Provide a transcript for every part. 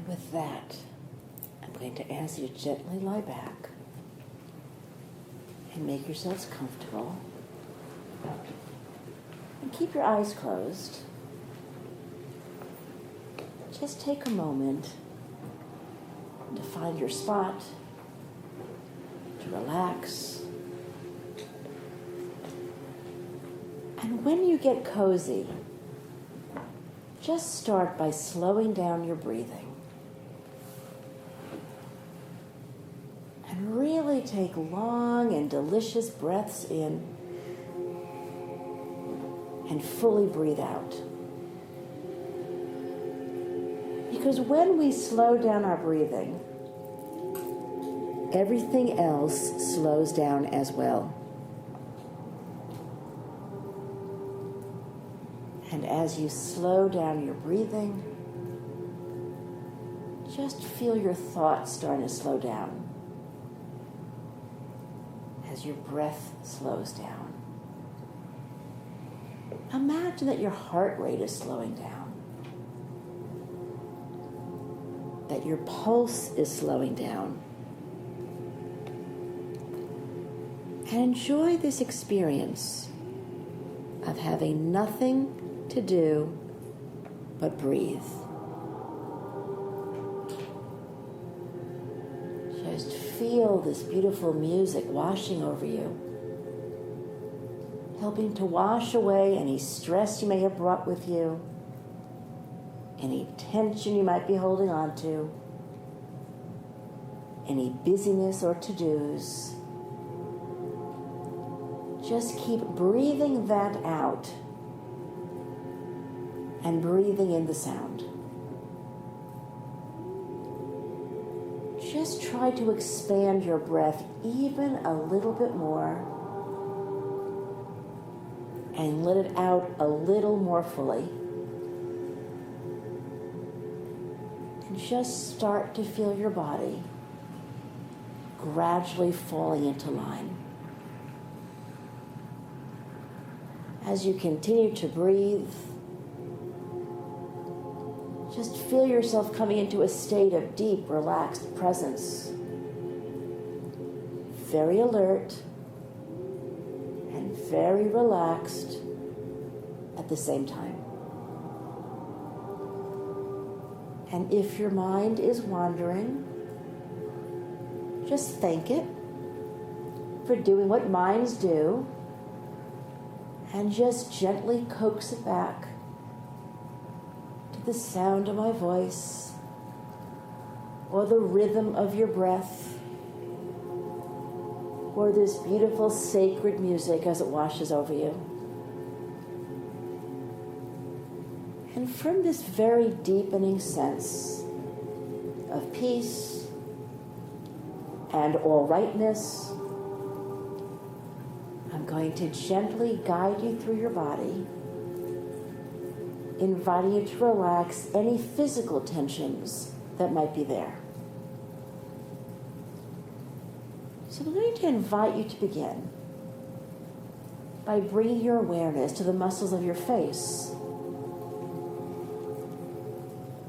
With that, I'm going to ask you to gently lie back and make yourselves comfortable. And keep your eyes closed. Just take a moment to find your spot, to relax. And when you get cozy, just start by slowing down your breathing. And really take long and delicious breaths in and fully breathe out. Because when we slow down our breathing, everything else slows down as well. And as you slow down your breathing, just feel your thoughts starting to slow down as your breath slows down. Imagine that your heart rate is slowing down, that your pulse is slowing down. And enjoy this experience of having nothing to do but breathe. Just feel this beautiful music washing over you, helping to wash away any stress you may have brought with you, any tension you might be holding on to, any busyness or to-dos. Just keep breathing that out and breathing in the sound. Just try to expand your breath even a little bit more and let it out a little more fully. And just start to feel your body gradually falling into line. As you continue to breathe, just feel yourself coming into a state of deep, relaxed presence. Very alert and very relaxed at the same time. And if your mind is wandering, just thank it for doing what minds do and just gently coax it back to the sound of my voice or the rhythm of your breath or this beautiful sacred music as it washes over you. And from this very deepening sense of peace and all rightness, I'm going to gently guide you through your body, inviting you to relax any physical tensions that might be there. So I'm going to invite you to begin by bringing your awareness to the muscles of your face.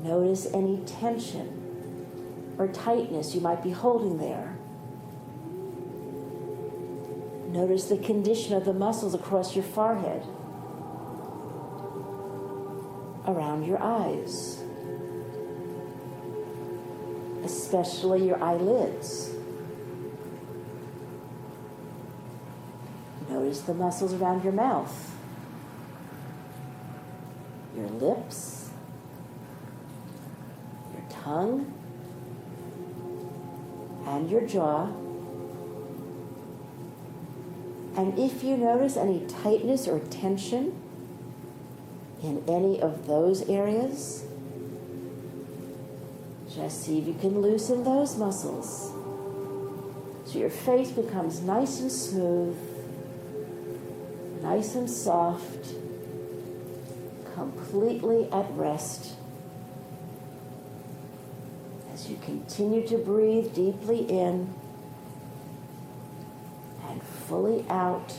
Notice any tension or tightness you might be holding there. Notice the condition of the muscles across your forehead, around your eyes, especially your eyelids. Notice the muscles around your mouth, your lips, your tongue, and your jaw. And if you notice any tightness or tension in any of those areas, just see if you can loosen those muscles so your face becomes nice and smooth, nice and soft, completely at rest. As you continue to breathe deeply in and fully out,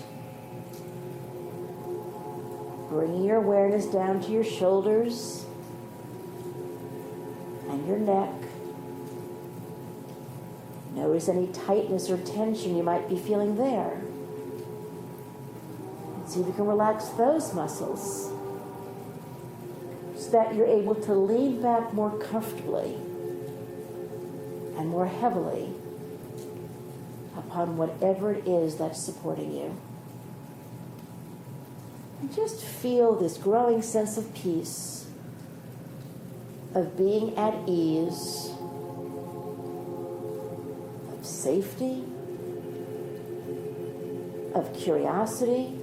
bringing your awareness down to your shoulders and your neck. Notice any tightness or tension you might be feeling there. And see if you can relax those muscles so that you're able to lean back more comfortably and more heavily upon whatever it is that's supporting you. And just feel this growing sense of peace, of being at ease, of safety, of curiosity.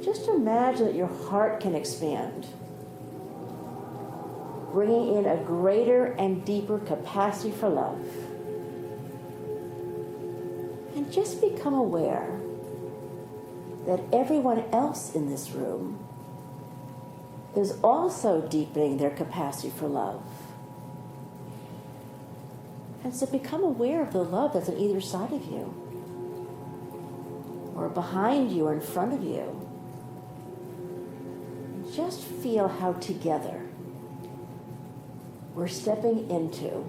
Just imagine that your heart can expand, bringing in a greater and deeper capacity for love. And just become aware that everyone else in this room is also deepening their capacity for love. And so become aware of the love that's on either side of you, or behind you, or in front of you. And just feel how together we're stepping into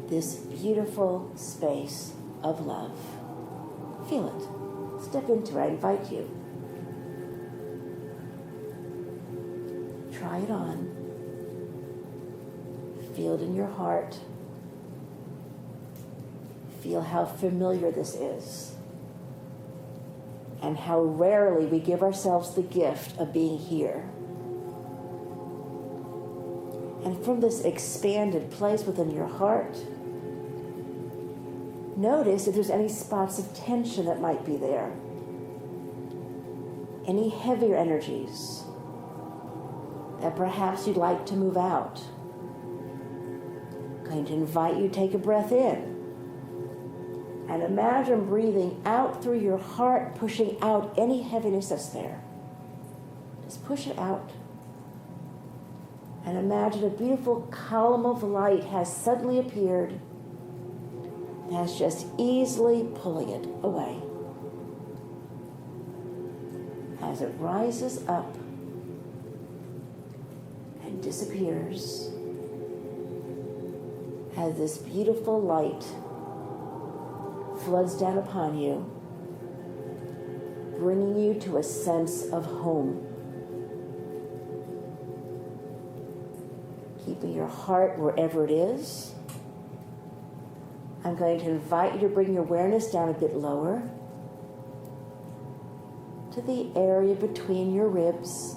this beautiful space of love. Feel it. Step into it. I invite you. Try it on. Feel it in your heart. Feel how familiar this is, and how rarely we give ourselves the gift of being here. And from this expanded place within your heart, notice if there's any spots of tension that might be there, any heavier energies that perhaps you'd like to move out. I'm going to invite you to take a breath in. And imagine breathing out through your heart, pushing out any heaviness that's there. Just push it out. And imagine a beautiful column of light has suddenly appeared. That's just easily pulling it away. As it rises up and disappears, as this beautiful light floods down upon you, bringing you to a sense of home. Keeping your heart wherever it is. I'm going to invite you to bring your awareness down a bit lower to the area between your ribs,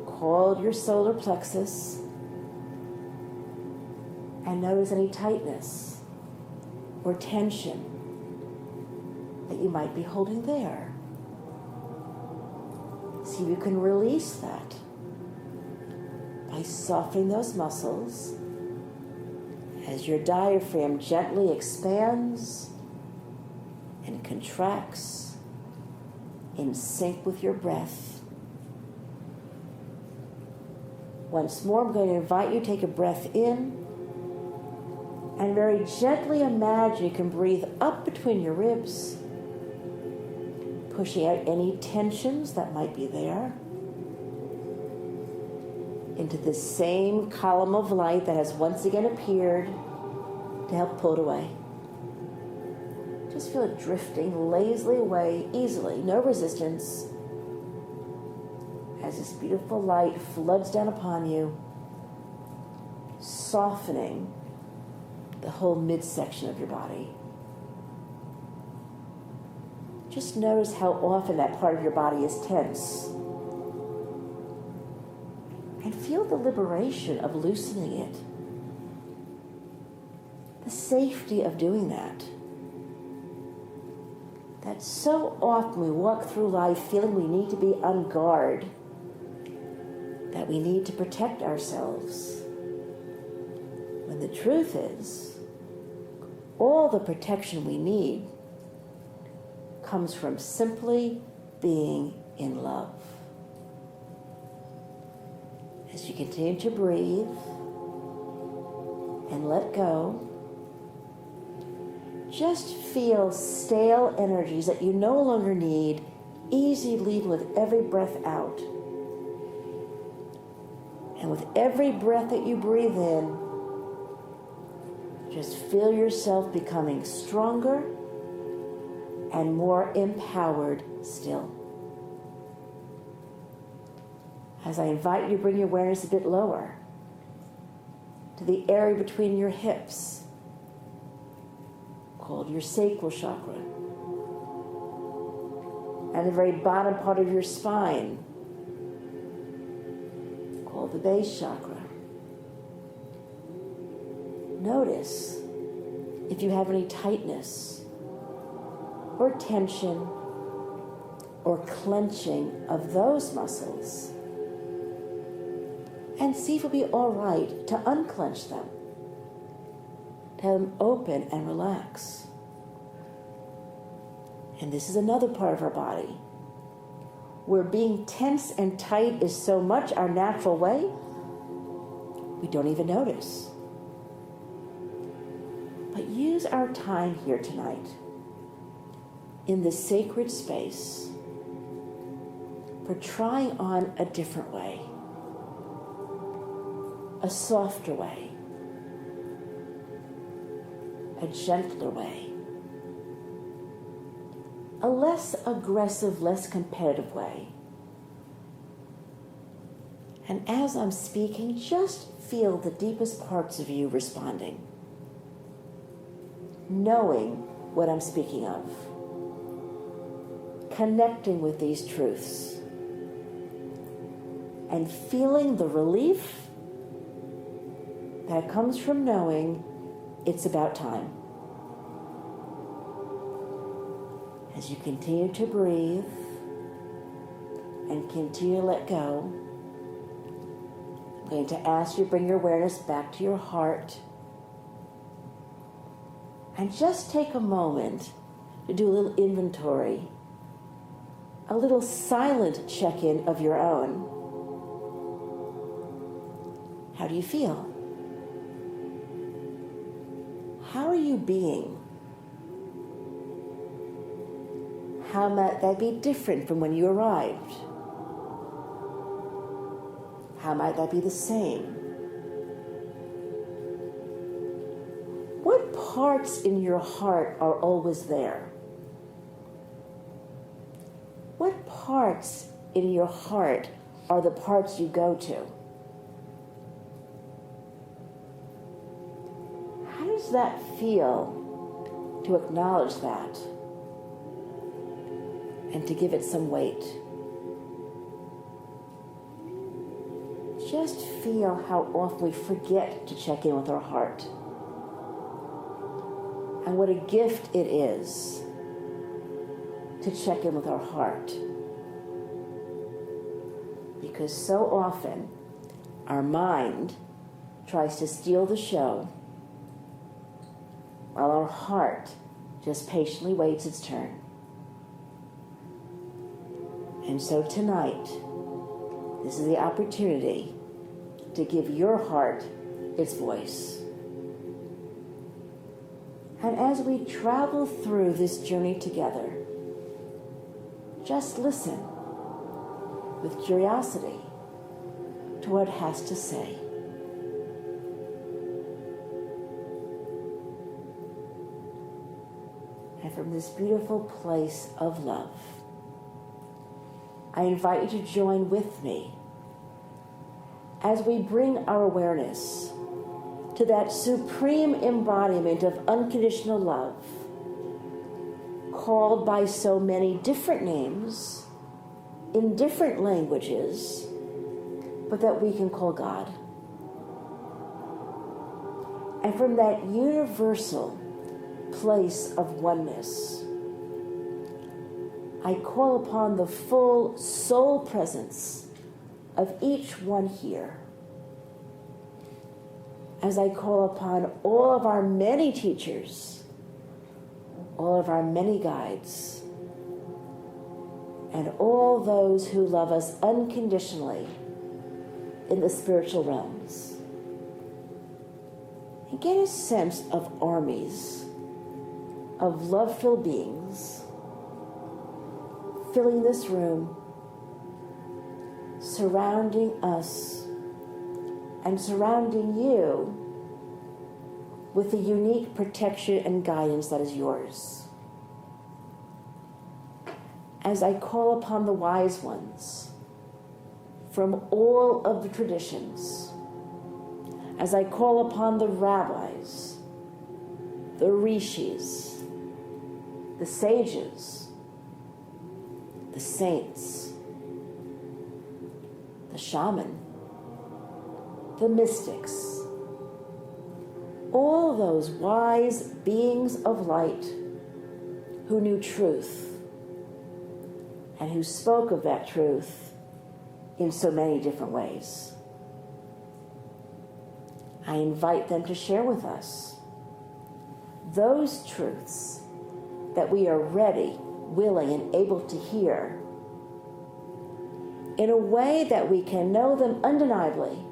called your solar plexus, and notice any tightness or tension that you might be holding there. See if you can release that by softening those muscles as your diaphragm gently expands and contracts in sync with your breath. Once more, I'm going to invite you to take a breath in and very gently imagine you can breathe up between your ribs, pushing out any tensions that might be there into the same column of light that has once again appeared to help pull it away. Just feel it drifting lazily away, easily, no resistance, as this beautiful light floods down upon you, softening the whole midsection of your body. Just notice how often that part of your body is tense. And feel the liberation of loosening it. The safety of doing that. That so often we walk through life feeling we need to be on guard, that we need to protect ourselves. When the truth is, all the protection we need comes from simply being in love. As you continue to breathe and let go, just feel stale energies that you no longer need easy leaving with every breath out. And with every breath that you breathe in, just feel yourself becoming stronger and more empowered still. As I invite you to bring your awareness a bit lower to the area between your hips, called your sacral chakra, and the very bottom part of your spine, called the base chakra. Notice if you have any tightness or tension or clenching of those muscles, and see if it'll be all right to unclench them, to have them open and relax. And this is another part of our body where being tense and tight is so much our natural way, we don't even notice. But use our time here tonight in this sacred space for trying on a different way, a softer way, a gentler way, a less aggressive, less competitive way. And as I'm speaking, just feel the deepest parts of you responding, knowing what I'm speaking of, connecting with these truths, and feeling the relief that comes from knowing it's about time. As you continue to breathe and continue to let go, I'm going to ask you to bring your awareness back to your heart and just take a moment to do a little inventory, a little silent check-in of your own. How do you feel? How are you being? How might that be different from when you arrived? How might that be the same? What parts in your heart are always there? What parts in your heart are the parts you go to? How does that feel to acknowledge that and to give it some weight? Just feel how often we forget to check in with our heart, and what a gift it is to check in with our heart. Because so often our mind tries to steal the show while our heart just patiently waits its turn. And so tonight, this is the opportunity to give your heart its voice. And as we travel through this journey together, just listen with curiosity to what it has to say. And from this beautiful place of love, I invite you to join with me as we bring our awareness to that supreme embodiment of unconditional love, called by so many different names in different languages, but that we can call God. And from that universal place of oneness, I call upon the full soul presence of each one here, as I call upon all of our many teachers, all of our many guides, and all those who love us unconditionally in the spiritual realms. And get a sense of armies of love-filled beings filling this room, surrounding us and surrounding you with the unique protection and guidance that is yours. As I call upon the wise ones from all of the traditions, as I call upon the rabbis, the rishis, the sages, the saints, the shaman, the mystics, all those wise beings of light who knew truth and who spoke of that truth in so many different ways. I invite them to share with us those truths that we are ready, willing, and able to hear in a way that we can know them undeniably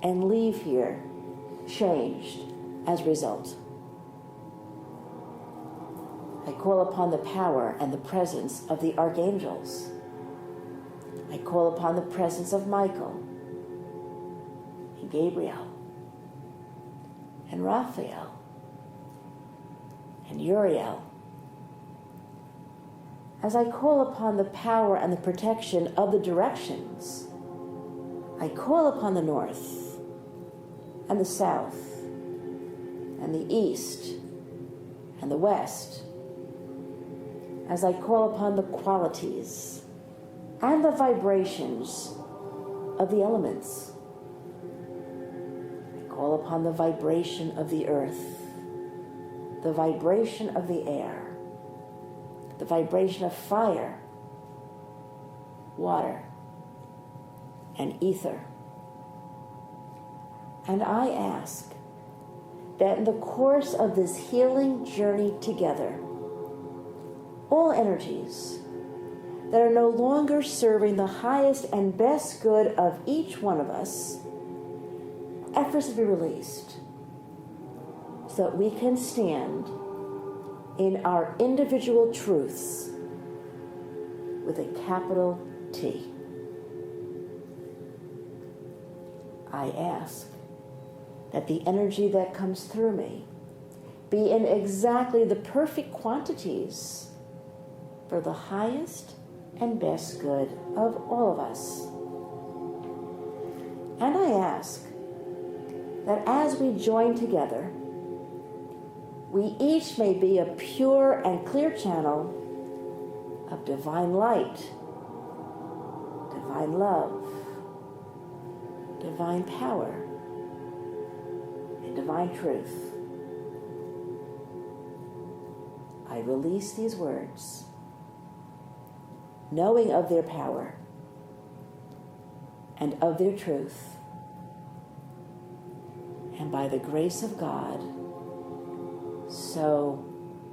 and leave here changed as a result. I call upon the power and the presence of the archangels. I call upon the presence of Michael and Gabriel and Raphael and Uriel. As I call upon the power and the protection of the directions, I call upon the north and the south and the east and the west. As I call upon the qualities and the vibrations of the elements, I call upon the vibration of the earth, the vibration of the air, the vibration of fire, water, and ether. And I ask that in the course of this healing journey together, all energies that are no longer serving the highest and best good of each one of us, efforts to be released so that we can stand in our individual truths with a capital T. I ask that the energy that comes through me be in exactly the perfect quantities for the highest and best good of all of us. And I ask that as we join together, we each may be a pure and clear channel of divine light, divine love, divine power, and divine truth. I release these words, knowing of their power and of their truth, and by the grace of God, so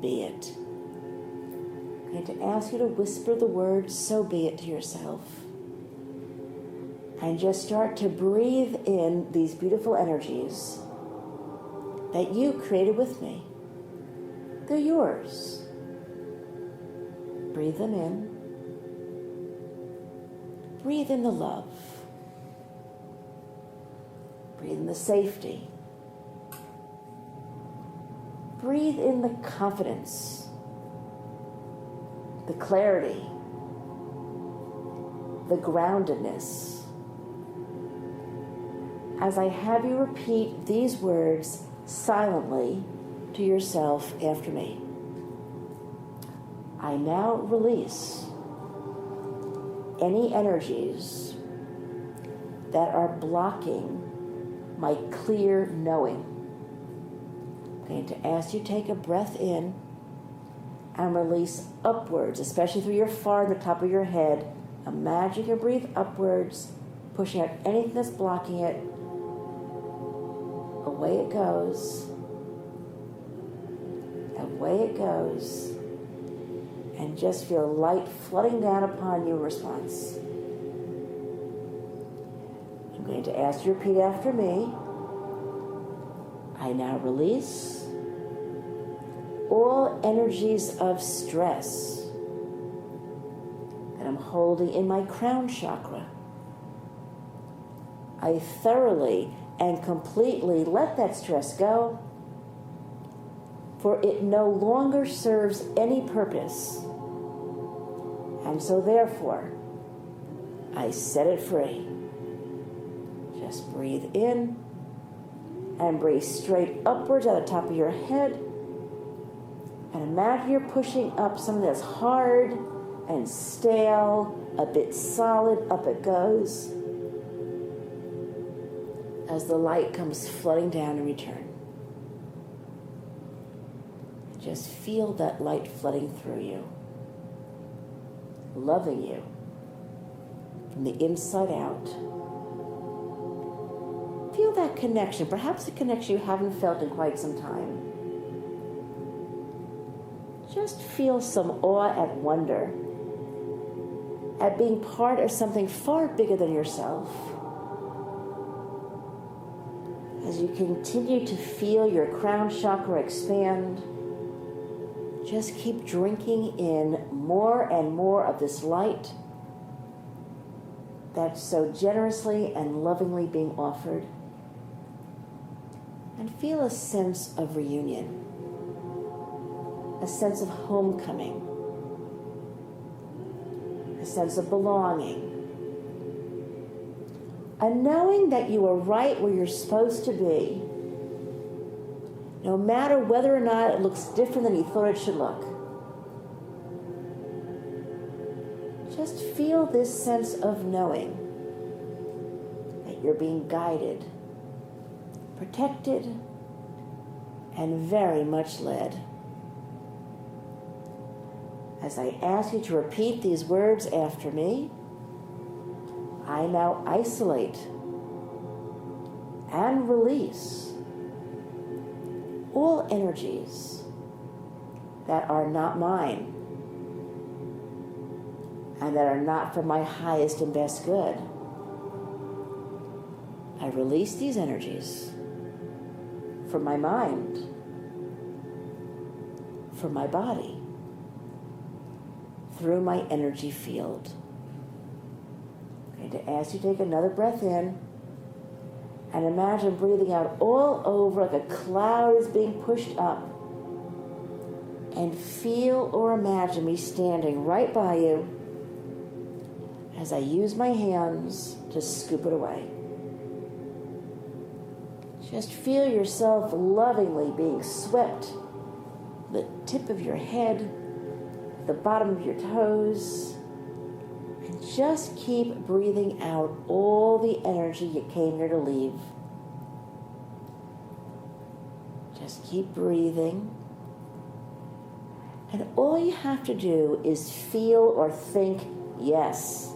be it. I'm going to ask you to whisper the word, so be it, to yourself. And just start to breathe in these beautiful energies that you created with me. They're yours. Breathe them in. Breathe in the love. Breathe in the safety. Breathe in the confidence, the clarity, the groundedness. As I have you repeat these words silently to yourself after me. I now release any energies that are blocking my clear knowing. I'm going to ask you to take a breath in and release upwards, especially through your forehead, the top of your head. Imagine you breathe upwards, pushing out anything that's blocking it. Away it goes. Away it goes. And just feel light flooding down upon you in response. I'm going to ask you to repeat after me. I now release all energies of stress that I'm holding in my crown chakra, I thoroughly and completely let that stress go, for it no longer serves any purpose. And so therefore, I set it free. Just breathe in and breathe straight upwards at the top of your head. And imagine you're pushing up something that's hard and stale, a bit solid, up it goes, as the light comes flooding down in return. Just feel that light flooding through you, loving you from the inside out. Feel that connection, perhaps a connection you haven't felt in quite some time. Just feel some awe and wonder at being part of something far bigger than yourself. As you continue to feel your crown chakra expand, just keep drinking in more and more of this light that's so generously and lovingly being offered. And feel a sense of reunion, a sense of homecoming, a sense of belonging, a knowing that you are right where you're supposed to be, no matter whether or not it looks different than you thought it should look. Just feel this sense of knowing that you're being guided, protected, and very much led. As I ask you to repeat these words after me, I now isolate and release all energies that are not mine and that are not for my highest and best good. I release these energies from my mind, from my body, through my energy field. I'm going to ask you to take another breath in and imagine breathing out all over like a cloud is being pushed up. And feel or imagine me standing right by you as I use my hands to scoop it away. Just feel yourself lovingly being swept, the tip of your head, the bottom of your toes, and just keep breathing out all the energy you came here to leave. Just keep breathing. And all you have to do is feel or think yes.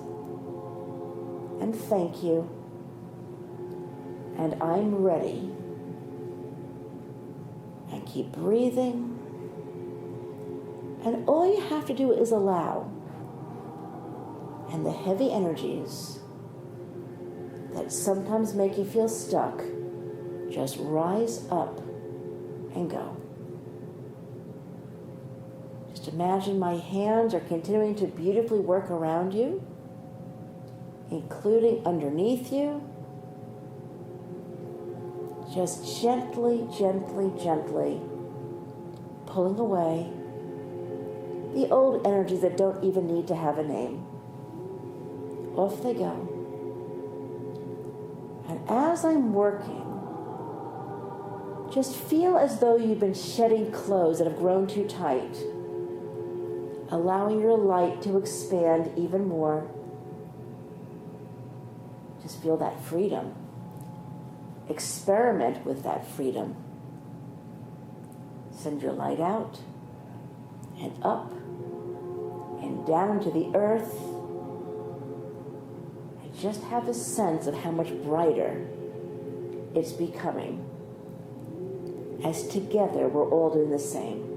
And thank you. And I'm ready. And keep breathing. And all you have to do is allow. And the heavy energies that sometimes make you feel stuck just rise up and go. Just imagine my hands are continuing to beautifully work around you, including underneath you. Just gently, gently, gently pulling away the old energies that don't even need to have a name. Off they go. And as I'm working, just feel as though you've been shedding clothes that have grown too tight, allowing your light to expand even more. Just feel that freedom. Experiment with that freedom. Send your light out and up and down to the earth. And just have a sense of how much brighter it's becoming, as together we're all doing the same.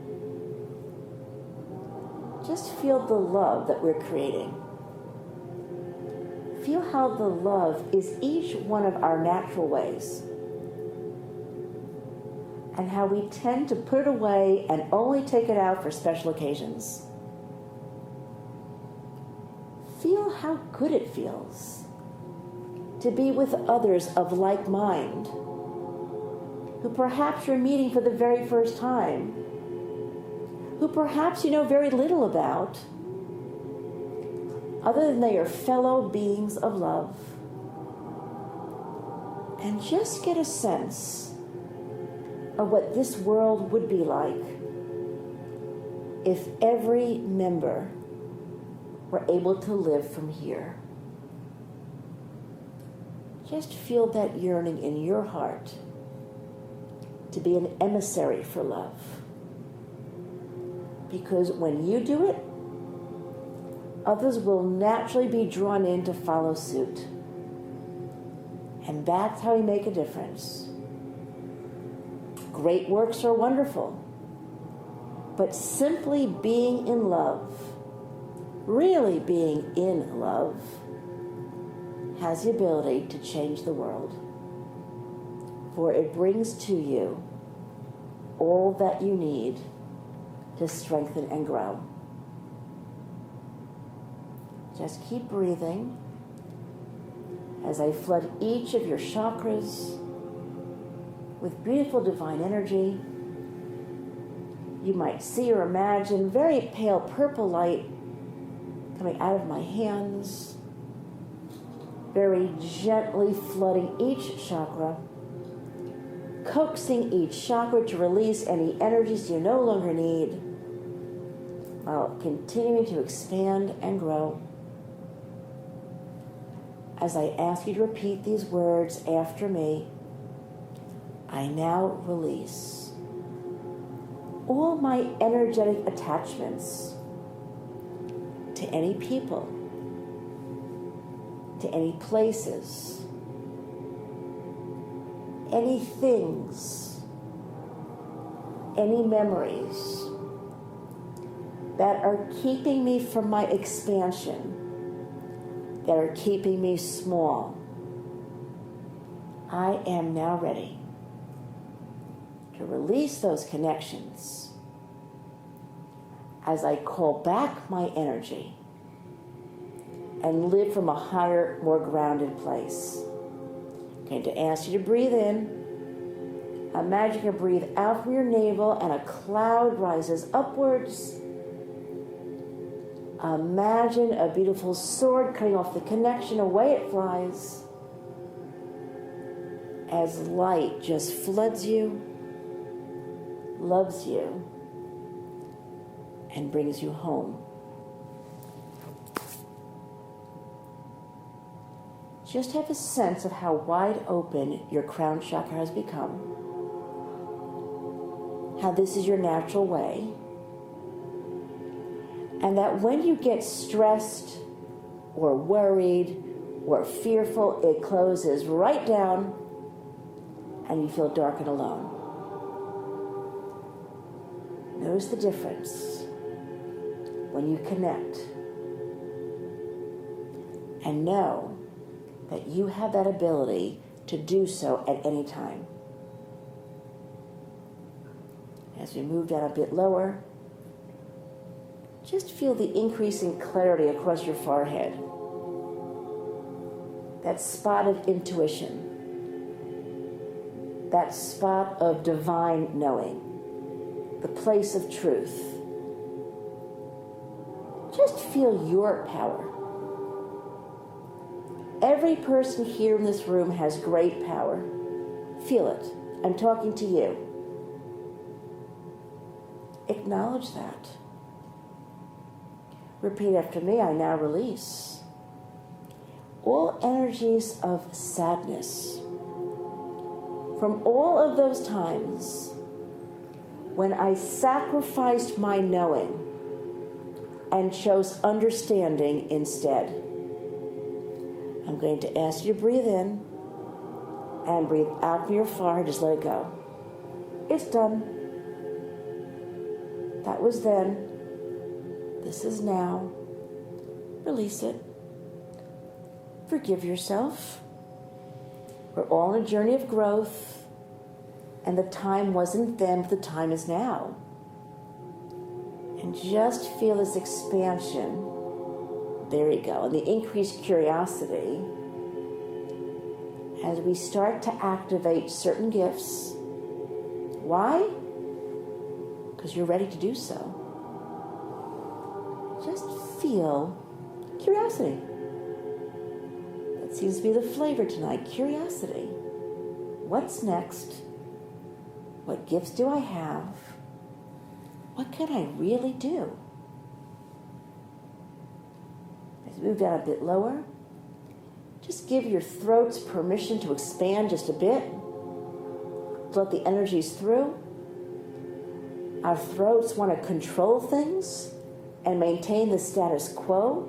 Just feel the love that we're creating. Feel how the love is each one of our natural ways, and how we tend to put it away and only take it out for special occasions. Feel how good it feels to be with others of like mind, who perhaps you're meeting for the very first time, who perhaps you know very little about, other than they are fellow beings of love. And just get a sense of what this world would be like if every member were able to live from here. Just feel that yearning in your heart to be an emissary for love. Because when you do it, others will naturally be drawn in to follow suit. And that's how you make a difference. Great works are wonderful, but simply being in love, really being in love, has the ability to change the world. For it brings to you all that you need to strengthen and grow. Just keep breathing as I flood each of your chakras with beautiful divine energy. You might see or imagine very pale purple light coming out of my hands, very gently flooding each chakra, coaxing each chakra to release any energies you no longer need, while continuing to expand and grow. As I ask you to repeat these words after me, I now release all my energetic attachments to any people, to any places, any things, any memories that are keeping me from my expansion, that are keeping me small. I am now ready to release those connections as I call back my energy and live from a higher, more grounded place. I'm going to ask you to breathe in. Imagine you breathe out from your navel and a cloud rises upwards. Imagine a beautiful sword cutting off the connection, away it flies, as light just floods you, loves you, and brings you home. Just have a sense of how wide open your crown chakra has become, how this is your natural way, and that when you get stressed or worried or fearful, it closes right down and you feel dark and alone. Notice the difference when you connect and know that you have that ability to do so at any time. As we move down a bit lower, just feel the increasing clarity across your forehead. That spot of intuition. That spot of divine knowing. The place of truth. Just feel your power. Every person here in this room has great power. Feel it. I'm talking to you. Acknowledge that. Repeat after me. I now release all energies of sadness from all of those times when I sacrificed my knowing and chose understanding instead. I'm going to ask you to breathe in and breathe out from your forehead. Just let it go. It's done. That was then. This is now. Release it. Forgive yourself. We're all on a journey of growth, and the time wasn't then, but the time is now. And just feel this expansion. There you go. And the increased curiosity as we start to activate certain gifts. Why? Because you're ready to do so. Just feel curiosity. That seems to be the flavor tonight. Curiosity. What's next? What gifts do I have? What can I really do? As we move down a bit lower, just give your throats permission to expand just a bit. To let the energies through. Our throats want to control things and maintain the status quo.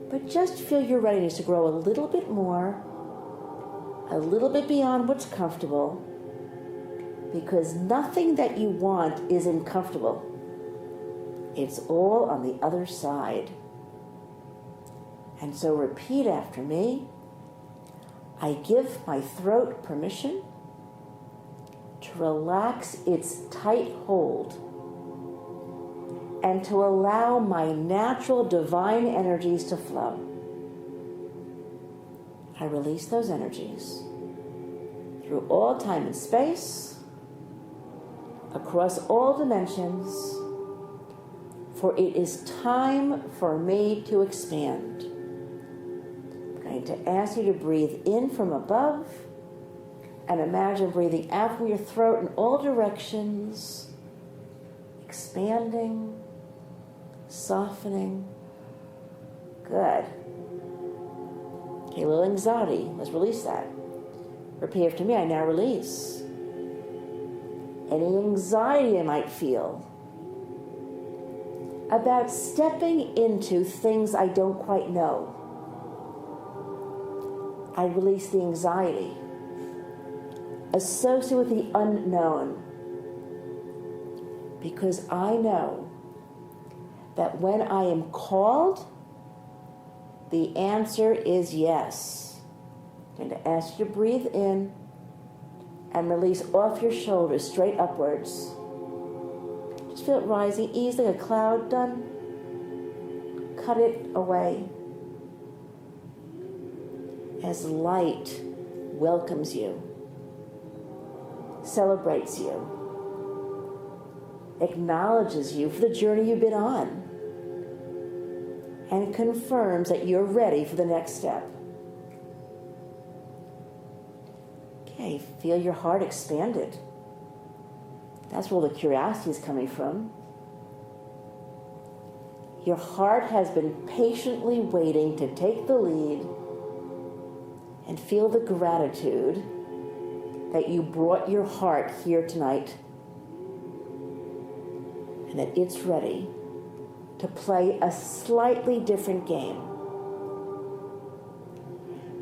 But just feel your readiness to grow a little bit more, a little bit beyond what's comfortable, because nothing that you want is uncomfortable. It's all on the other side. And so repeat after me. I give my throat permission to relax its tight hold and to allow my natural divine energies to flow. I release those energies through all time and space, across all dimensions, for it is time for me to expand. I'm going to ask you to breathe in from above and imagine breathing out from your throat in all directions, expanding, softening. Good. Okay, a little anxiety. Let's release that. Repeat after me. I now release any anxiety I might feel about stepping into things I don't quite know. I release the anxiety associated with the unknown, because I know that when I am called, the answer is yes. I'm going to ask you to breathe in and release off your shoulders, straight upwards. Just feel it rising easily, like a cloud. Done. Cut it away. As light welcomes you, celebrates you, acknowledges you for the journey you've been on, and confirms that you're ready for the next step. Okay, feel your heart expanded. That's where all the curiosity is coming from. Your heart has been patiently waiting to take the lead, and feel the gratitude that you brought your heart here tonight, and that it's ready to play a slightly different game.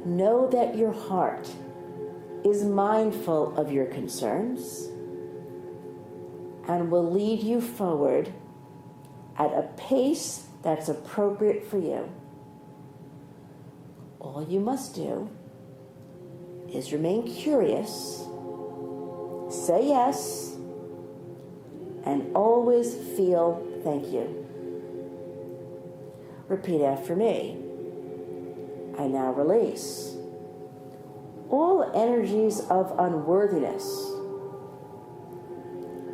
Know that your heart is mindful of your concerns and will lead you forward at a pace that's appropriate for you. All you must do is remain curious, say yes, and always feel thank you. Repeat after me. I now release all energies of unworthiness,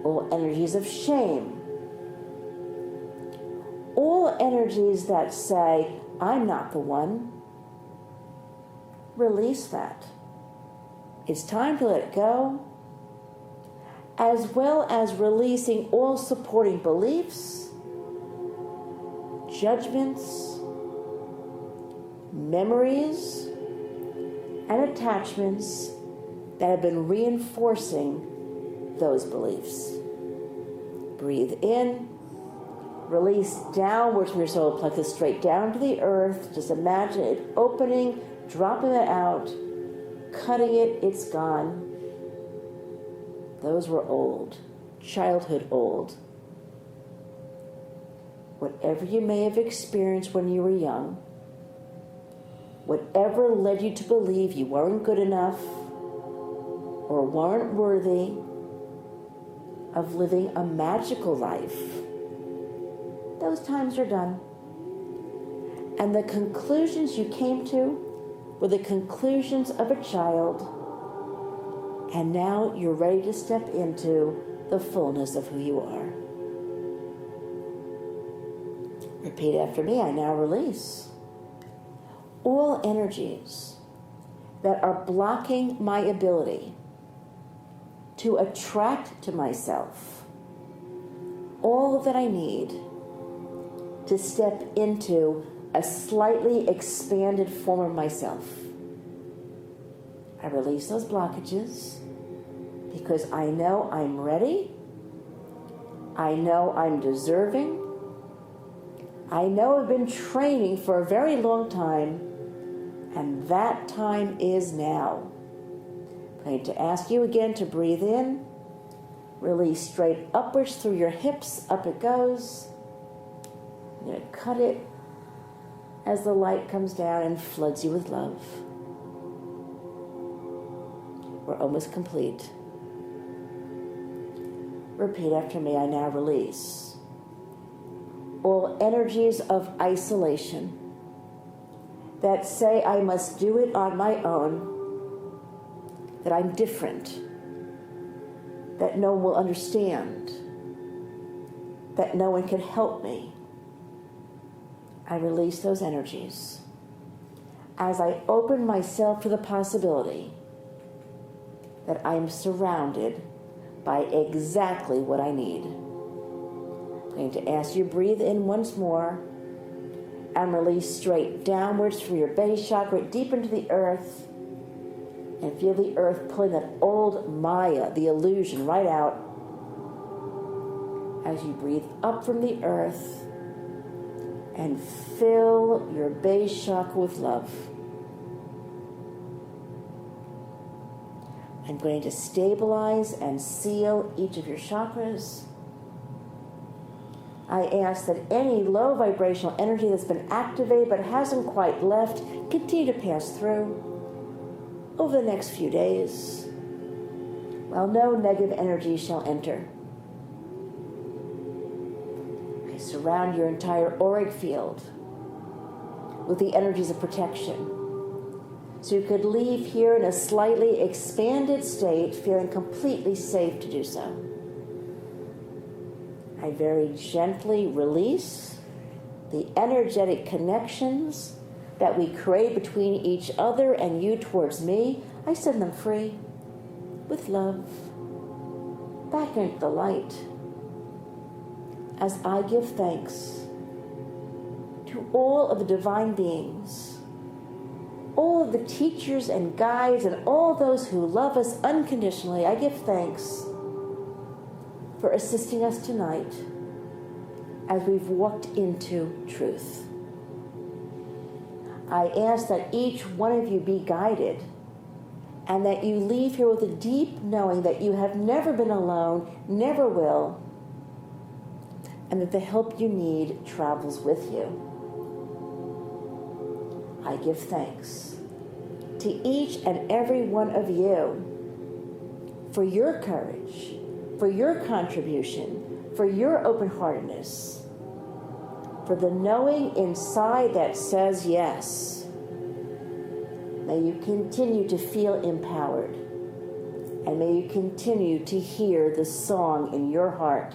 all energies of shame, all energies that say, I'm not the one. Release that. It's time to let it go, as well as releasing all supporting beliefs, judgments, memories, and attachments that have been reinforcing those beliefs. Breathe in, release downwards from your solar plexus, straight down to the earth. Just imagine it opening, dropping it out, cutting it, it's gone. Those were old, childhood old. Whatever you may have experienced when you were young, whatever led you to believe you weren't good enough or weren't worthy of living a magical life, those times are done. And the conclusions you came to with the conclusions of a child, and now you're ready to step into the fullness of who you are. Repeat after me. I now release all energies that are blocking my ability to attract to myself all that I need to step into a slightly expanded form of myself. I release those blockages because I know I'm ready. I know I'm deserving. I know I've been training for a very long time, and that time is now. I'm going to ask you again to breathe in. Release straight upwards through your hips. Up it goes. I'm going to cut it as the light comes down and floods you with love. We're almost complete. Repeat after me. I now release all energies of isolation that say I must do it on my own, that I'm different, that no one will understand, that no one can help me. I release those energies as I open myself to the possibility that I'm surrounded by exactly what I need. I'm going to ask you to breathe in once more and release straight downwards from your base chakra, deep into the earth, and feel the earth pulling that old Maya, the illusion, right out as you breathe up from the earth and fill your base chakra with love. I'm going to stabilize and seal each of your chakras. I ask that any low vibrational energy that's been activated but hasn't quite left continue to pass through over the next few days, while no negative energy shall enter. I surround your entire auric field with the energies of protection, so you could leave here in a slightly expanded state, feeling completely safe to do so. I very gently release the energetic connections that we create between each other and you towards me. I send them free with love back into the light as I give thanks to all of the divine beings, all of the teachers and guides, and all those who love us unconditionally. I give thanks for assisting us tonight as we've walked into truth. I ask that each one of you be guided and that you leave here with a deep knowing that you have never been alone, never will, and that the help you need travels with you. I give thanks to each and every one of you for your courage, for your contribution, for your open-heartedness, for the knowing inside that says yes. May you continue to feel empowered, and may you continue to hear the song in your heart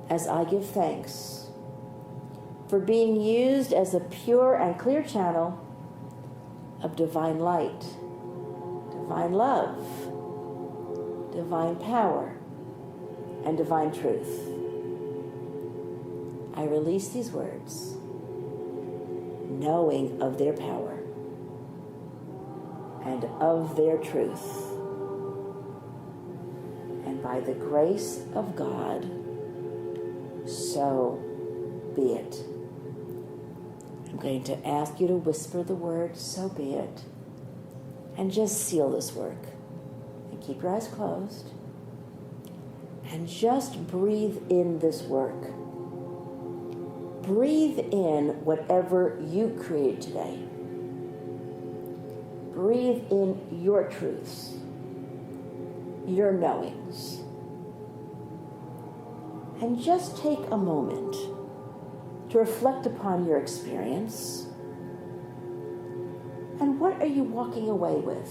as I give thanks for being used as a pure and clear channel of divine light, divine love, divine power, and divine truth. I release these words, knowing of their power and of their truth. And by the grace of God, so be it. I'm going to ask you to whisper the word, so be it, and just seal this work. And keep your eyes closed. And just breathe in this work. Breathe in whatever you create today. Breathe in your truths, your knowings. And just take a moment to reflect upon your experience And what are you walking away with?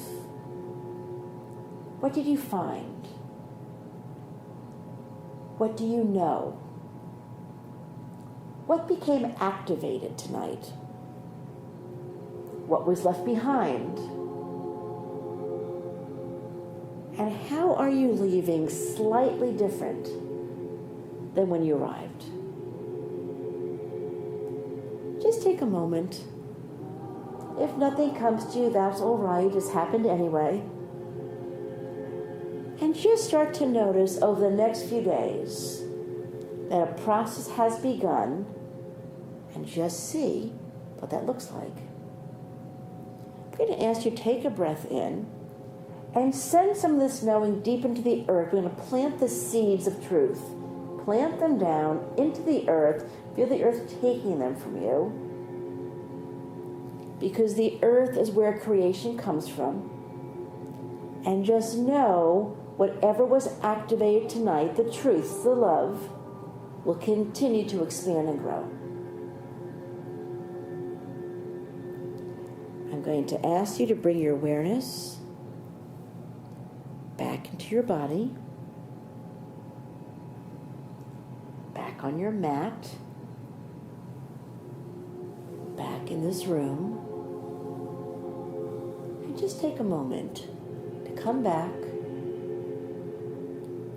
What did you find? What do you know? What became activated tonight? What was left behind? And how are you leaving slightly different than when you arrived? Just take a moment. If nothing comes to you, that's all right. It just happened anyway. And just start to notice over the next few days that a process has begun, and just see what that looks like. I'm going to ask you to take a breath in and send some of this knowing deep into the earth. We're going to plant the seeds of truth. Plant them down into the earth. Feel the earth taking them from you. Because the earth is where creation comes from. And just know whatever was activated tonight, the truth, the love, will continue to expand and grow. I'm going to ask you to bring your awareness back into your body, back on your mat, back in this room, and just take a moment to come back,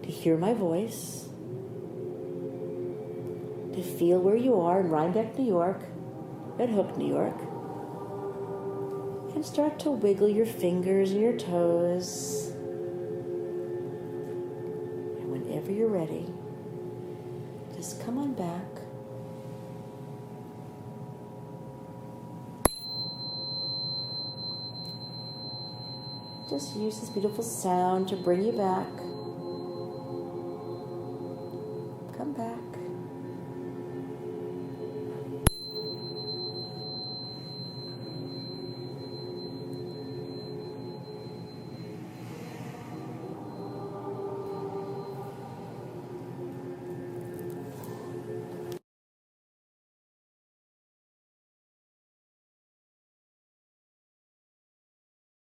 to hear my voice, to feel where you are in Rhinebeck, New York, Red Hook, New York, and start to wiggle your fingers and your toes. And whenever you're ready, just come on back. Just use this beautiful sound to bring you back.